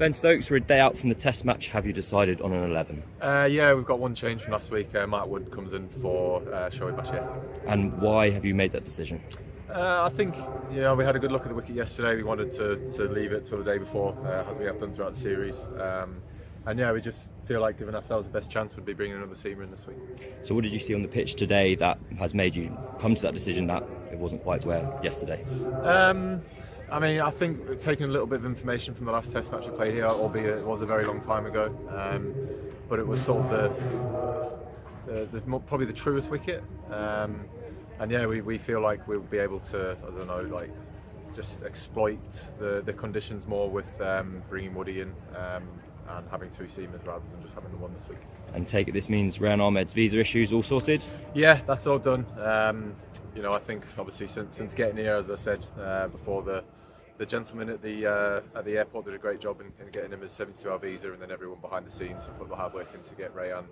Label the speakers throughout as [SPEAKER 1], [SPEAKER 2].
[SPEAKER 1] Ben Stokes, we're a day out from the Test match. Have you decided on an 11?
[SPEAKER 2] Yeah, we've got one change from last week. Matt Wood comes in for Shoaib Bashir.
[SPEAKER 1] And why have you made that decision?
[SPEAKER 2] I think we had a good look at the wicket yesterday. We wanted to leave it till the day before, as we have done throughout the series. And yeah, we just feel like giving ourselves the best chance would be bringing another seamer in this week.
[SPEAKER 1] So what did you see on the pitch today that has made you come to that decision that it wasn't quite where yesterday?
[SPEAKER 2] I think taking a little bit of information from the last Test match we played here, albeit it was a very long time ago, but it was sort of probably the truest wicket. And yeah, we feel like we'll be able to, just exploit the conditions more with bringing Woody in and having two seamers rather than just having the one this week.
[SPEAKER 1] And take it, this means Rehan Ahmed's visa issues all sorted?
[SPEAKER 2] Yeah, that's all done. I think obviously since getting here, as I said before, the gentleman at the airport did a great job in getting him his 72-hour visa, and then everyone behind the scenes put the hard work in to get Rehan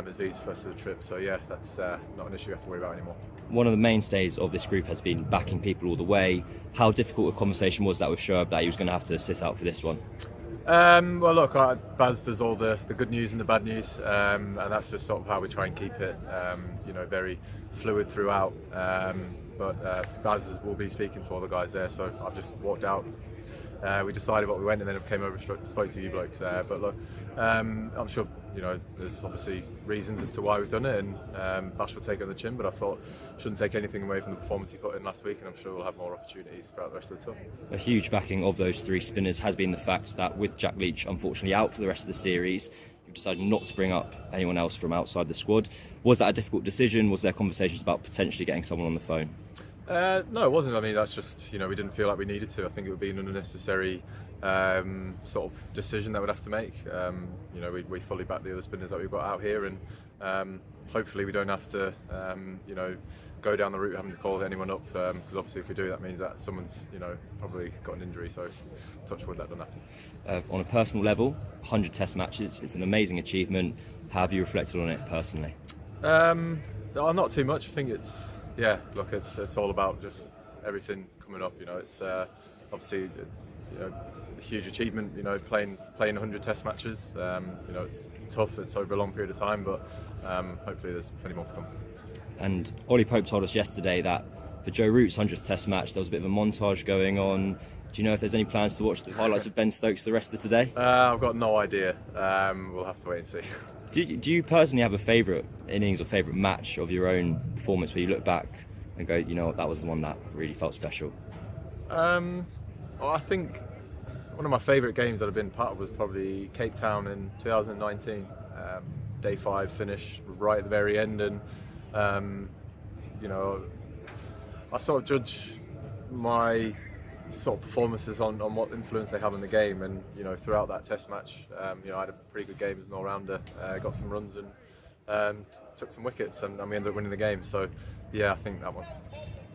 [SPEAKER 2] his visa first of the trip. So yeah, that's not an issue we have to worry about anymore. One
[SPEAKER 1] of the mainstays of this group has been backing people all the way. How difficult a conversation was that with Shoaib that he was going to have to sit out for this one?
[SPEAKER 2] Well, look, Baz does all the good news and the bad news, and that's just sort of how we try and keep it, very fluid throughout. But Baz will be speaking to all the guys there, so I've just walked out. We decided what we went, and then I came over and spoke to you blokes. But look, I'm sure there's obviously reasons as to why we've done it, and Bash will take it on the chin. But I thought shouldn't take anything away from the performance he put in last week, and I'm sure we'll have more opportunities throughout the rest of the tour.
[SPEAKER 1] A huge backing of those three spinners has been the fact that with Jack Leach unfortunately out for the rest of the series, you've decided not to bring up anyone else from outside the squad. Was that a difficult decision? Was there conversations about potentially getting someone on the phone?
[SPEAKER 2] No, it wasn't. I mean, that's just, we didn't feel like we needed to. I think it would be an unnecessary sort of decision that we'd have to make. We fully back the other spinners that we've got out here, and hopefully we don't have to, go down the route of having to call anyone up, because obviously if we do, that means that someone's, probably got an injury. So touch wood, that doesn't happen.
[SPEAKER 1] On a personal level, 100 Test matches, it's an amazing achievement. How have you reflected on it personally?
[SPEAKER 2] Not too much. I think it's all about just everything coming up. It's obviously a huge achievement. Playing 100 Test matches. It's tough. It's over a long period of time, but hopefully there's plenty more to come.
[SPEAKER 1] And Ollie Pope told us yesterday that for Joe Root's 100th Test match, there was a bit of a montage going on. Do you know if there's any plans to watch the highlights of Ben Stokes the rest of today?
[SPEAKER 2] I've got no idea. We'll have to wait and see.
[SPEAKER 1] Do you personally have a favourite innings or favourite match of your own performance where you look back and go, that was the one that really felt special?
[SPEAKER 2] I think one of my favourite games that I've been part of was probably Cape Town in 2019. Day 5 finish right at the very end, and I sort of judge my sort of performances on what influence they have on the game, and throughout that Test match, I had a pretty good game as an all-rounder, got some runs and took some wickets, and we ended up winning the game. So yeah, I think that one.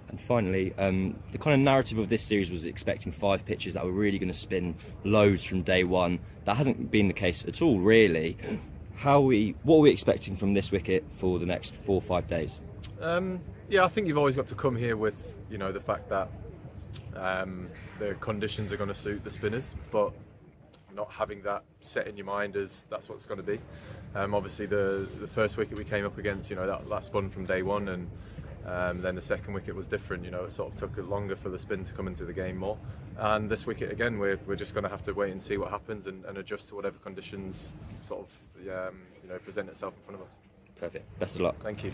[SPEAKER 1] And finally, the kind of narrative of this series was expecting 5 pitches that were really going to spin loads from day one. That hasn't been the case at all, really. What are we expecting from this wicket for the next 4 or 5 days?
[SPEAKER 2] Yeah, I think you've always got to come here with the fact that the conditions are going to suit the spinners, but not having that set in your mind as that's what it's going to be. Obviously, the first wicket we came up against, that spun from day one, and then the second wicket was different. It sort of took longer for the spin to come into the game more. And this wicket again, we're just going to have to wait and see what happens and adjust to whatever conditions sort of present itself in front of us.
[SPEAKER 1] Perfect. Best of luck.
[SPEAKER 2] Thank you.